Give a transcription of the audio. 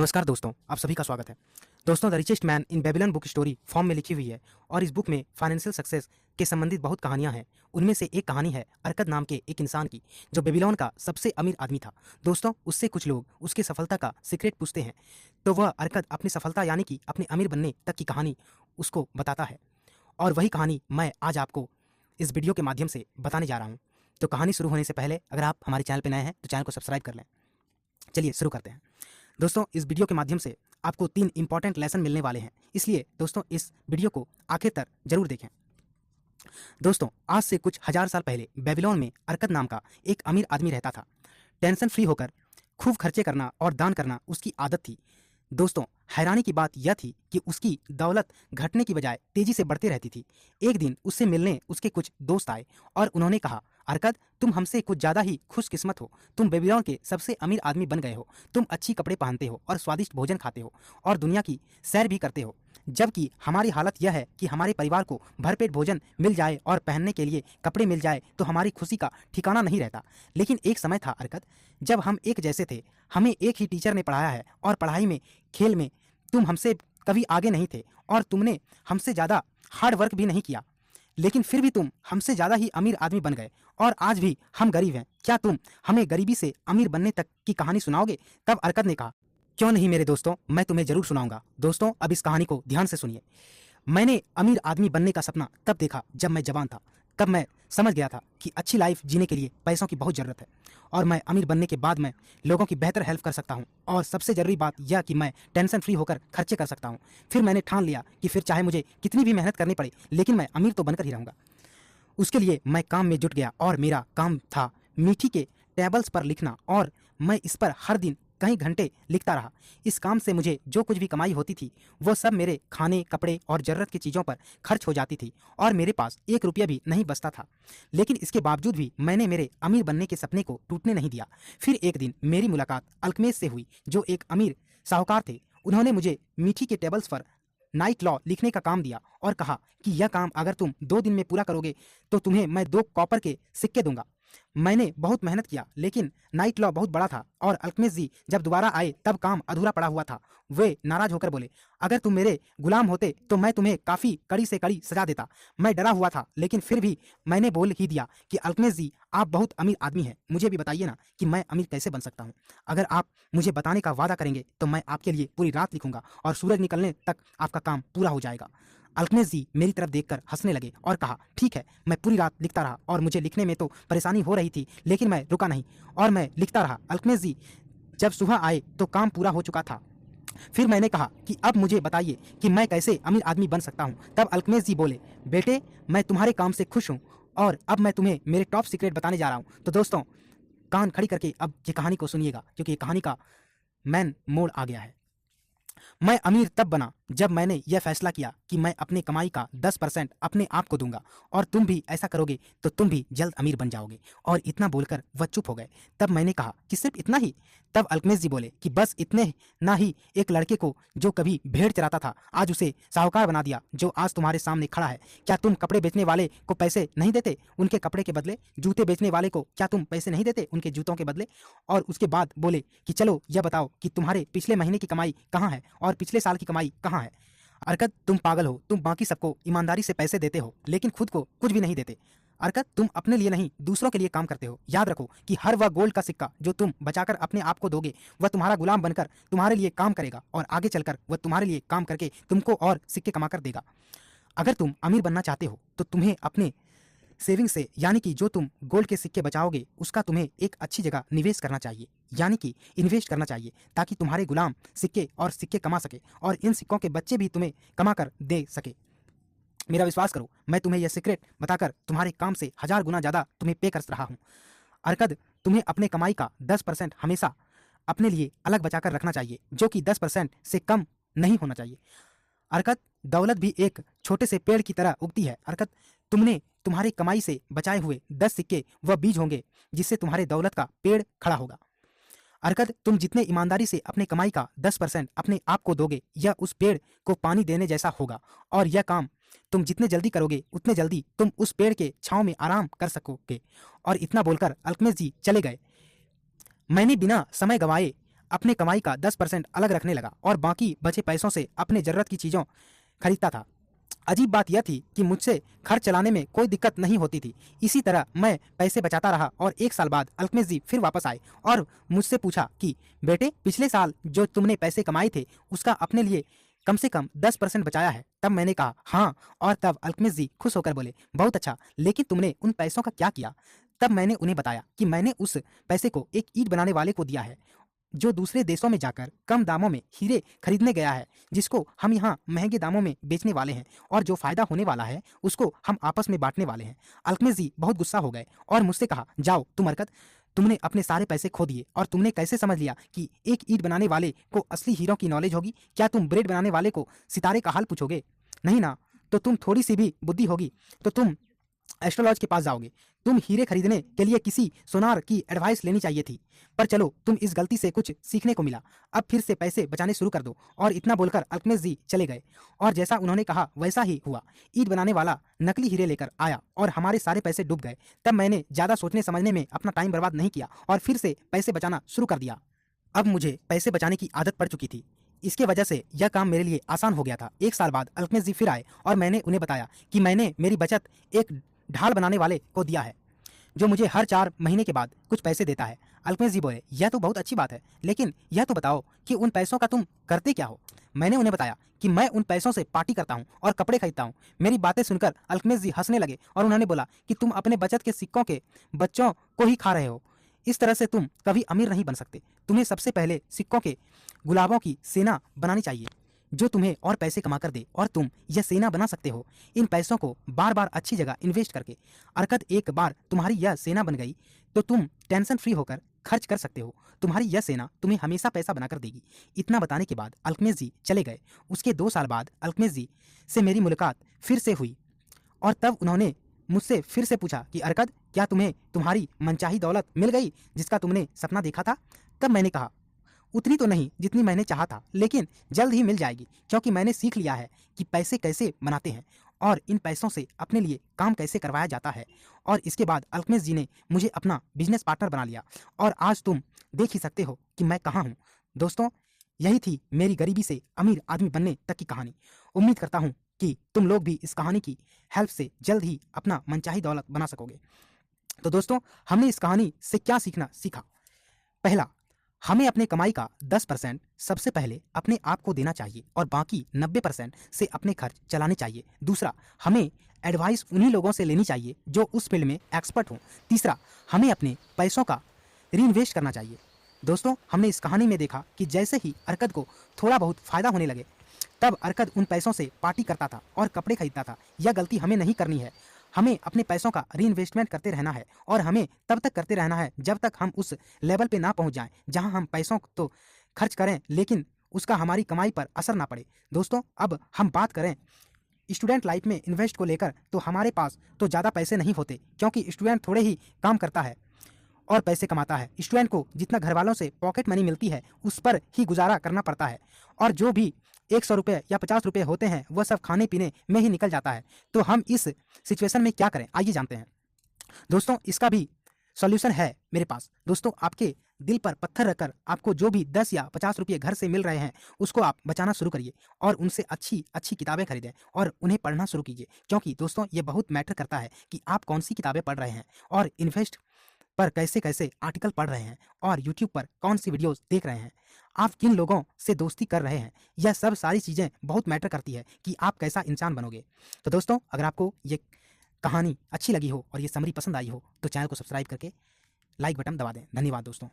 नमस्कार दोस्तों, आप सभी का स्वागत है। दोस्तों, the richest man in Babylon book story form में लिखी हुई है और इस बुक में फाइनेंशियल सक्सेस के संबंधित बहुत कहानियां हैं। उनमें से एक कहानी है अरकद नाम के एक इंसान की, जो बेबीलोन का सबसे अमीर आदमी था। दोस्तों, उससे कुछ लोग उसकी सफलता का सीक्रेट पूछते हैं, तो वह अरकद अपनी सफलता यानी कि अपने अमीर बनने तक की कहानी उसको बताता है। और वही कहानी मैं आज आपको इस वीडियो के माध्यम से बताने जा रहा हूँ। तो कहानी शुरू होने से पहले अगर आप हमारे चैनल पर नए हैं तो चैनल को सब्सक्राइब कर लें। चलिए शुरू करते हैं। दोस्तों, इस वीडियो के माध्यम से आपको 3 इंपॉर्टेंट लेसन मिलने वाले हैं, इसलिए दोस्तों इस वीडियो को आखिर तक जरूर देखें। दोस्तों, आज से कुछ हजार साल पहले बेबीलोन में अरकद नाम का एक अमीर आदमी रहता था। टेंशन फ्री होकर खूब खर्चे करना और दान करना उसकी आदत थी। दोस्तों, हैरानी की बात यह थी कि उसकी दौलत घटने की बजाय तेजी से बढ़ती रहती थी। एक दिन उससे मिलने उसके कुछ दोस्त आए और उन्होंने कहा, अरकद, तुम हमसे कुछ ज़्यादा ही खुशकिस्मत हो। तुम बेबीलोन के सबसे अमीर आदमी बन गए हो। तुम अच्छी कपड़े पहनते हो और स्वादिष्ट भोजन खाते हो और दुनिया की सैर भी करते हो, जबकि हमारी हालत यह है कि हमारे परिवार को भरपेट भोजन मिल जाए और पहनने के लिए कपड़े मिल जाए तो हमारी खुशी का ठिकाना नहीं रहता। लेकिन एक समय था अरकद, जब हम एक जैसे थे। हमें एक ही टीचर ने पढ़ाया है और पढ़ाई में, खेल में तुम हमसे कभी आगे नहीं थे और तुमने हमसे ज़्यादा हार्ड वर्क भी नहीं किया, लेकिन फिर भी तुम हमसे ज़्यादा ही अमीर आदमी बन गए और आज भी हम गरीब हैं। क्या तुम हमें गरीबी से अमीर बनने तक की कहानी सुनाओगे? तब अरकद ने कहा, क्यों नहीं मेरे दोस्तों, मैं तुम्हें जरूर सुनाऊंगा। दोस्तों, अब इस कहानी को ध्यान से सुनिए। मैंने अमीर आदमी बनने का सपना तब देखा जब मैं जवान था। तब मैं समझ गया था कि अच्छी लाइफ जीने के लिए पैसों की बहुत ज़रूरत है और मैं अमीर बनने के बाद मैं लोगों की बेहतर हेल्प कर सकता हूँ और सबसे ज़रूरी बात यह कि मैं टेंशन फ्री होकर खर्चे कर सकता हूँ। फिर मैंने ठान लिया कि फिर चाहे मुझे कितनी भी मेहनत करनी पड़े, लेकिन मैं अमीर तो बनकर ही रहूँगा। उसके लिए मैं काम में जुट गया और मेरा काम था मीठी के टेबल्स पर लिखना और मैं इस पर हर दिन कई घंटे लिखता रहा। इस काम से मुझे जो कुछ भी कमाई होती थी वो सब मेरे खाने, कपड़े और ज़रूरत की चीज़ों पर खर्च हो जाती थी और मेरे पास 1 रुपया भी नहीं बचता था। लेकिन इसके बावजूद भी मैंने मेरे अमीर बनने के सपने को टूटने नहीं दिया। फिर एक दिन मेरी मुलाकात अल्केमिस्ट से हुई, जो एक अमीर साहूकार थे। उन्होंने मुझे मीठी के टेबल्स पर नाइट लॉ लिखने का काम दिया और कहा कि यह काम अगर तुम 2 दिन में पूरा करोगे तो तुम्हें मैं 2 कॉपर के सिक्के दूंगा। मैंने बहुत मेहनत किया, लेकिन नाइट लॉ बहुत बड़ा था और अल्केमिस्ट जी जब दोबारा आए तब काम अधूरा पड़ा हुआ था। वे नाराज होकर बोले, अगर तुम मेरे गुलाम होते तो मैं तुम्हें काफ़ी कड़ी से कड़ी सजा देता। मैं डरा हुआ था, लेकिन फिर भी मैंने बोल ही दिया कि अल्केमिस्ट जी, आप बहुत अमीर आदमी हैं, मुझे भी बताइए ना कि मैं अमीर कैसे बन सकता हूँ। अगर आप मुझे बताने का वादा करेंगे तो मैं आपके लिए पूरी रात लिखूंगा और सूरज निकलने तक आपका काम पूरा हो जाएगा। अल्केमिस्ट जी मेरी तरफ देखकर हंसने लगे और कहा, ठीक है। मैं पूरी रात लिखता रहा और मुझे लिखने में तो परेशानी हो रही थी, लेकिन मैं रुका नहीं और मैं लिखता रहा। अल्केमिस्ट जी जब सुबह आए तो काम पूरा हो चुका था। फिर मैंने कहा कि अब मुझे बताइए कि मैं कैसे अमीर आदमी बन सकता हूँ। तब अल्केमिस्ट जी बोले, बेटे, मैं तुम्हारे काम से खुश हूँ और अब मैं तुम्हें मेरे टॉप सीक्रेट बताने जा रहा हूँ। तो दोस्तों, कान खड़ी करके अब ये कहानी को सुनिएगा, क्योंकि ये कहानी का मैन मोड़ आ गया है। मैं अमीर तब बना जब मैंने यह फैसला किया कि मैं अपनी कमाई का 10% अपने आप को दूंगा और तुम भी ऐसा करोगे तो तुम भी जल्द अमीर बन जाओगे। और इतना बोलकर वह चुप हो गए। तब मैंने कहा कि सिर्फ इतना ही? तब अल्केमिस्ट जी बोले कि बस इतने ना ही एक लड़के को जो कभी भेड़ चराता था, आज उसे साहूकार बना दिया, जो आज तुम्हारे सामने खड़ा है। क्या तुम कपड़े बेचने वाले को पैसे नहीं देते उनके कपड़े के बदले? जूते बेचने वाले को क्या तुम पैसे नहीं देते उनके जूतों के बदले? और उसके बाद बोले कि चलो यह बताओ कि तुम्हारे पिछले महीने की कमाई कहाँ है और पिछले साल की कमाई कहाँ है? अरकद, तुम पागल हो। तुम बाकी सबको ईमानदारी से पैसे देते हो, लेकिन खुद को कुछ भी नहीं देते। अरकद, तुम अपने लिए नहीं दूसरों के लिए काम करते हो। याद रखो कि हर वह गोल्ड का सिक्का जो तुम बचाकर अपने आप को दोगे, वह तुम्हारा गुलाम बनकर तुम्हारे लिए काम करेगा और आगे चलकर वह तुम्हारे लिए काम करके तुमको और सिक्के कमा कर देगा। अगर तुम अमीर बनना चाहते हो तो तुम्हें अपने सेविंग से, यानी कि जो तुम गोल्ड के सिक्के बचाओगे उसका तुम्हें एक अच्छी जगह निवेश करना चाहिए, यानी कि इन्वेस्ट करना चाहिए, ताकि तुम्हारे गुलाम सिक्के और सिक्के कमा सके और इन सिक्कों के बच्चे भी तुम्हें कमा कर दे सके। मेरा विश्वास करो, मैं तुम्हें यह सीक्रेट बताकर तुम्हारे काम से 1000 गुना ज़्यादा तुम्हें पे कर रहा हूँ। अरकद, तुम्हें अपने कमाई का 10% हमेशा अपने लिए अलग बचाकर रखना चाहिए, जो कि 10% से कम नहीं होना चाहिए। अरकद, दौलत भी एक छोटे से पेड़ की तरह उगती है। अरकद, तुमने तुम्हारी कमाई से बचाए हुए 10 सिक्के वह बीज होंगे जिससे तुम्हारे दौलत का पेड़ खड़ा होगा। अरकद, तुम जितने ईमानदारी से अपने कमाई का 10% अपने आप को दोगे, यह उस पेड़ को पानी देने जैसा होगा और यह काम तुम जितने जल्दी करोगे उतने जल्दी तुम उस पेड़ के छांव में आराम कर सकोगे। और इतना बोलकर अल्केमिस्ट जी चले गए। मैंने बिना समय गवाए अपने कमाई का 10% अलग रखने लगा और बाकी बचे पैसों से अपने ज़रूरत की चीज़ों खरीदता था। अजीब बात यह थी कि मुझसे खर्च चलाने में कोई दिक्कत नहीं होती थी। इसी तरह मैं पैसे बचाता रहा और 1 साल बाद अल्केमिस्ट जी फिर वापस आए और मुझसे पूछा कि बेटे, पिछले साल जो तुमने पैसे कमाए थे उसका अपने लिए कम से कम 10% बचाया है? तब मैंने कहा हाँ, और तब अल्केमिस्ट जी खुश होकर बोले, बहुत अच्छा, लेकिन तुमने उन पैसों का क्या किया? तब मैंने उन्हें बताया कि मैंने उस पैसे को एक ईंट बनाने वाले को दिया है, जो दूसरे देशों में जाकर कम दामों में हीरे खरीदने गया है, जिसको हम यहाँ महंगे दामों में बेचने वाले हैं, और जो फायदा होने वाला है उसको हम आपस में बांटने वाले हैं। अल्केमिस्ट जी बहुत गुस्सा हो गए और मुझसे कहा, जाओ तुम हरकत, तुमने अपने सारे पैसे खो दिए और तुमने कैसे समझ लिया कि एक ईंट बनाने वाले को असली हीरो की नॉलेज होगी? क्या तुम ब्रेड बनाने वाले को सितारे का हाल पूछोगे? नहीं ना। तो तुम थोड़ी सी भी बुद्धि होगी तो तुम एस्ट्रोलॉज के पास जाओगे। तुम हीरे खरीदने के लिए किसी सोनार की एडवाइस लेनी चाहिए थी। पर चलो, तुम इस गलती से कुछ सीखने को मिला। अब फिर से पैसे बचाने शुरू कर दो। और इतना बोलकर अल्केमिस्ट जी चले गए और जैसा उन्होंने कहा वैसा ही हुआ। ईंट बनाने वाला नकली हीरे लेकर आया और हमारे सारे पैसे डूब गए। तब मैंने ज़्यादा सोचने समझने में अपना टाइम बर्बाद नहीं किया और फिर से पैसे बचाना शुरू कर दिया। अब मुझे पैसे बचाने की आदत पड़ चुकी थी। इसके वजह से यह काम मेरे लिए आसान हो गया था। 1 साल बाद अल्केमिस्ट जी फिर आए और मैंने उन्हें बताया कि मैंने मेरी बचत एक ढाल बनाने वाले को दिया है, जो मुझे हर 4 महीने के बाद कुछ पैसे देता है। अल्केमिस्ट जी बोले, यह तो बहुत अच्छी बात है, लेकिन यह तो बताओ कि उन पैसों का तुम करते क्या हो? मैंने उन्हें बताया कि मैं उन पैसों से पार्टी करता हूँ और कपड़े खरीदता हूँ। मेरी बातें सुनकर अल्केमिस्ट जी हंसने लगे और उन्होंने बोला कि तुम अपने बचत के सिक्कों के बच्चों को ही खा रहे हो। इस तरह से तुम कभी अमीर नहीं बन सकते। तुम्हें सबसे पहले सिक्कों के गुलाबों की सेना बनानी चाहिए, जो तुम्हें और पैसे कमा कर दे, और तुम यह सेना बना सकते हो इन पैसों को बार बार अच्छी जगह इन्वेस्ट करके। अरकत, एक बार तुम्हारी यह सेना बन गई तो तुम टेंशन फ्री होकर खर्च कर सकते हो। तुम्हारी यह सेना तुम्हें हमेशा पैसा बनाकर देगी। इतना बताने के बाद अल्केमिस्ट जी चले गए। उसके 2 साल बाद अल्केमिस्ट जी से मेरी मुलाकात फिर से हुई और तब उन्होंने मुझसे फिर से पूछा कि अरकत, क्या तुम्हें तुम्हारी मनचाही दौलत मिल गई जिसका तुमने सपना देखा था? तब मैंने कहा, उतनी तो नहीं जितनी मैंने चाहा था, लेकिन जल्द ही मिल जाएगी, क्योंकि मैंने सीख लिया है कि पैसे कैसे बनाते हैं और इन पैसों से अपने लिए काम कैसे करवाया जाता है। और इसके बाद अल्केमिस्ट जी ने मुझे अपना बिजनेस पार्टनर बना लिया और आज तुम देख ही सकते हो कि मैं कहाँ हूँ। दोस्तों, यही थी मेरी गरीबी से अमीर आदमी बनने तक की कहानी। उम्मीद करता हूँ कि तुम लोग भी इस कहानी की हेल्प से जल्द ही अपना मनचाही दौलत बना सकोगे। तो दोस्तों, हमने इस कहानी से क्या सीखा? पहला, हमें अपने कमाई का 10% सबसे पहले अपने आप को देना चाहिए और बाकी 90% से अपने खर्च चलाने चाहिए। दूसरा, हमें एडवाइस उन्हीं लोगों से लेनी चाहिए जो उस फील्ड में एक्सपर्ट हों। तीसरा, हमें अपने पैसों का रीइन्वेस्ट करना चाहिए। दोस्तों, हमने इस कहानी में देखा कि जैसे ही अरकत को थोड़ा बहुत फायदा होने लगे, तब अरकत उन पैसों से पार्टी करता था और कपड़े खरीदता था। यह गलती हमें नहीं करनी है। हमें अपने पैसों का रीइन्वेस्टमेंट करते रहना है और हमें तब तक करते रहना है जब तक हम उस लेवल पे ना पहुंच जाएं जहां हम पैसों तो खर्च करें लेकिन उसका हमारी कमाई पर असर ना पड़े। दोस्तों, अब हम बात करें स्टूडेंट लाइफ में इन्वेस्ट को लेकर, तो हमारे पास तो ज़्यादा पैसे नहीं होते, क्योंकि स्टूडेंट थोड़े ही काम करता है और पैसे कमाता है। स्टूडेंट को जितना घर वालों से पॉकेट मनी मिलती है उस पर ही गुजारा करना पड़ता है, और जो भी 100 रुपये या 50 रुपये होते हैं वह सब खाने पीने में ही निकल जाता है। तो हम इस सिचुएशन में क्या करें, आइए जानते हैं। दोस्तों, इसका भी सॉल्यूशन है मेरे पास। दोस्तों, आपके दिल पर पत्थर रखकर आपको जो भी 10 या 50 रुपये घर से मिल रहे हैं उसको आप बचाना शुरू करिए और उनसे अच्छी अच्छी किताबें खरीदें और उन्हें पढ़ना शुरू कीजिए, क्योंकि दोस्तों ये बहुत मैटर करता है कि आप कौन सी किताबें पढ़ रहे हैं और इन्वेस्ट पर कैसे कैसे आर्टिकल पढ़ रहे हैं और यूट्यूब पर कौन सी वीडियोस देख रहे हैं, आप किन लोगों से दोस्ती कर रहे हैं। यह सब सारी चीज़ें बहुत मैटर करती है कि आप कैसा इंसान बनोगे। तो दोस्तों, अगर आपको ये कहानी अच्छी लगी हो और ये समरी पसंद आई हो तो चैनल को सब्सक्राइब करके लाइक बटन दबा दें। धन्यवाद दोस्तों।